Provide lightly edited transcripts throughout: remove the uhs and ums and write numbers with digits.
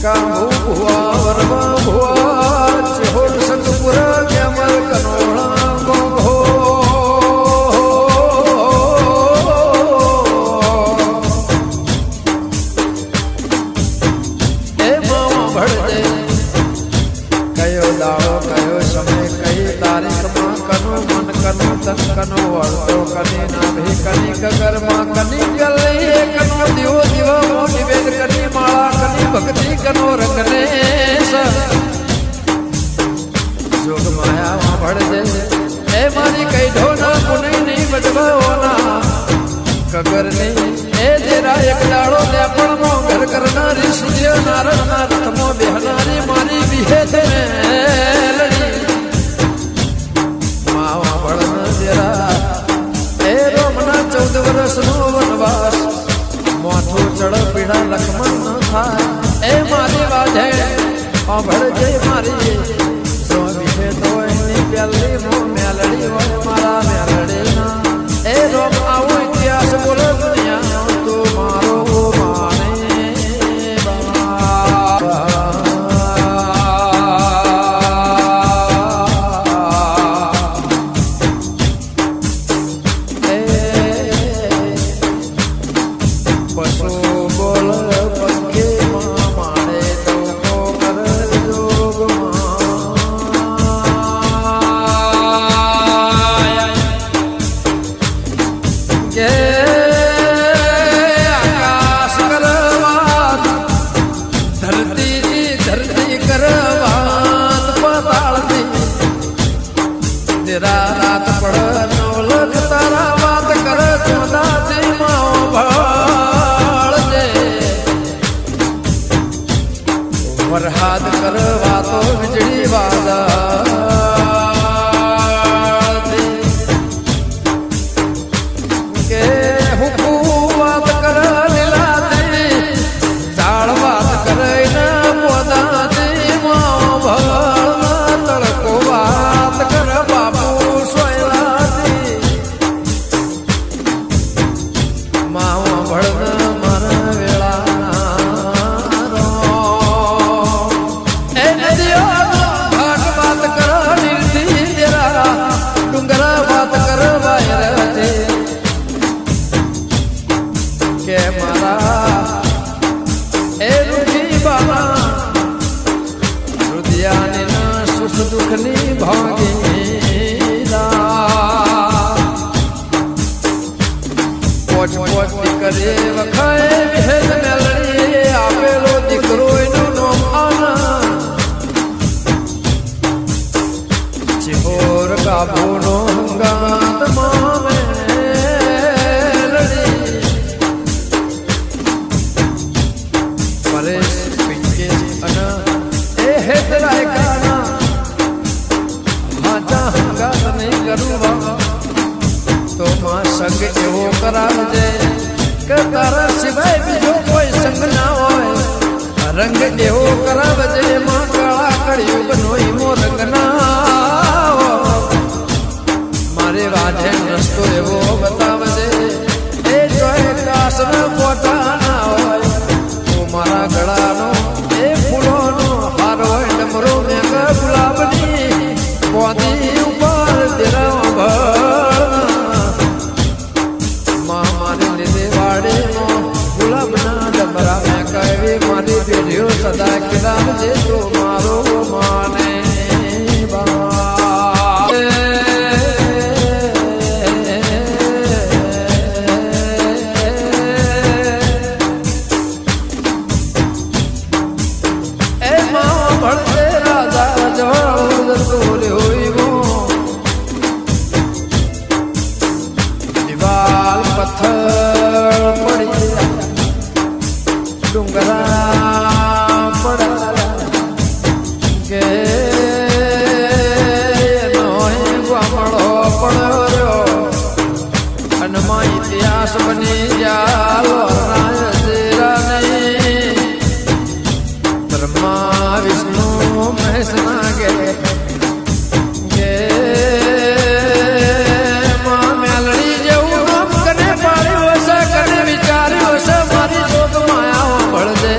કાંભુ ભુવા વરવા ભુવા ચહોર સંતપુર camel કનોળા ગોગો એ મામા ભળદે કયો દાડો કયો સમય કઈ તારીખમાં કનો મન કનો તન કનો વળતો કની નાભી કની ગગરમાં કની ગલે કનો દીવો દીવો મોટી વેદ કની માળા કની ભક્તિ કનો રંગને જોગ માયા ભળદે એ મારી કઈ ઢોના પુનીની બજવાઓના કગરની એ તેરા એક દાડો લેપણમાં ઘર કરનારી સૂર્ય નારાયણના રથમાં બેહનારી મારી વિહે તેને માવા ભળના તેરા એ રોમના 14 વર્ષનો વનવાસ મોઠું ચડ પીડા લખમણ ન થાય એ મારી વાજે ભળજે મારી સો વિહે તો એની પ્યાલી મો મેલડી હોય મારા મેલડીના એ રોમ આવો ઇતિહાસ બોલો દુનિયા તો મારો માને પશુ બોલ પંખે માણે તો કર જોગમાં કે આકાશ કરવાત ધરતી કરવાત પાતાળથી તેરા રાત પડ નવલખ તારા વાત કર ચોદાથી માઓ ભાળજે વરહાદ કરવા તો વીજળી વાદા કે મારા એ રૂઢી બાબા રુદિયાની ના સુખ દુઃખની ભાગીદાર પોચ પોચ દીકરે વખાય વિહેદ મેલડી આપેલો દીકરો એનું નામ આના ચિહોર કાબુનો હંગાત મામે તો માં સંગ એવો કરાવજે કે તારા સિવાય બીજો કોઈ સંગ ના હોય રંગ એવો કરાવજે માં કાળા કળિયુગનો ઈમો રંગ ના મારે વાજે રસ્તો એવો બતાવજે એ જોઈ કાસના મોટા ના હોય તું મારા ગળાનો એ ફૂલોનો હાર હોય ડમરો મેઘ ગુલાબની કોદી ઉપર દેરા મારી પેઢીઓ સદા કિરામ જે તો મારો માને એ માં ભળતે રાજા જવાળ દિવાલ પથ્થર પડી ડુંગરા પડા કે ગામડો પડ્યો અનમાં ઇતિહાસ બની જાલો બ્રહ્મા વિષ્ણુ મહેશ ના ગે મેલડી જેવું નામ કને પાડ્યું હશે કને વિચાર્યું હશે મારી જોગ માયા ભળદે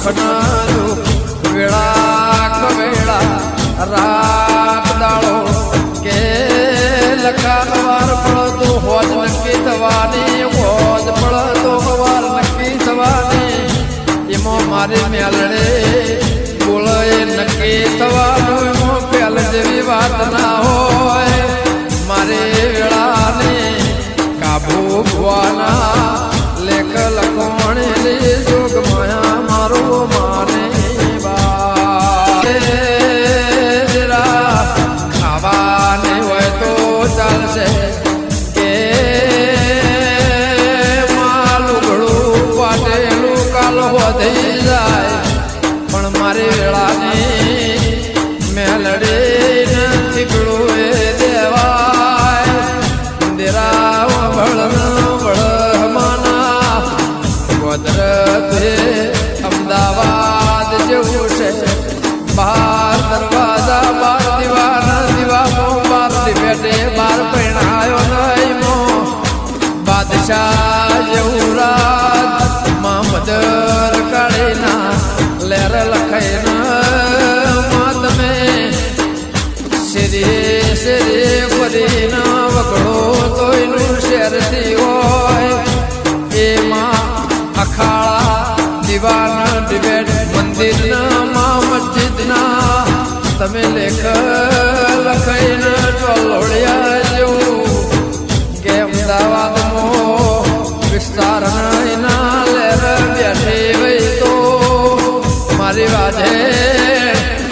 સુખના દુઃખ વેળા કવેળા રાત દાડો કે લખાણ વાર પડતો હોજ નક્કી થવાની હોજ પડતો વાર નક્કી થવાની એમાં મારી મેલડે બોલ એ નક્કી થવાનું એમાં પેલ જેવી વાત ના હોય મારે વેળાને કાબુ ભુવાના લેખ લખોણે જોગ માયા મારો માને ખાવાને હોય તો ચાલશે કે માલુગડું પાટેલું કાલ વધી જાય પણ મારી વેળાની મેલડી નથી એ દેવાય દેરા વળમાના ગોદરતે અમદાવાદ જેવું છે બહાર દરવાજા બાર દીવાના દીવાનો બાર બેટે બાર પહેણાયો નહીં મો બાદશાહ જેવું રાત મામદર કાળીના લેર લખાઈના તમે શેરી શેરી ફરીના વગડો તોયનું શેરથી હોય એમાં અખાડા દીવાના ડિબેટ મંદિરના મા મસ્જિદના તમે લેખ લખાઈને ચોલોડિયા જેવું કે અમદાવાદમાં વિસ્તાર એના લેર બેઠી વઈ તો મારી વાજે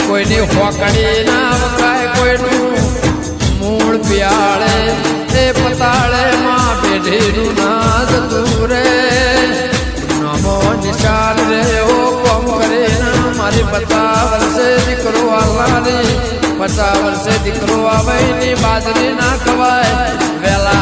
કોઈની હોકડી ના વકાય કોઈનું મૂળ પિયાળે એ પતાળે માં પેઢીનું ના જતું રે નમો નિશાન રે ઓ કોમ કરીને મારી 50 વર્ષે દીકરો આવવાની 50 વર્ષે દીકરો આવે ની બાજરી ના ખવાય વેલા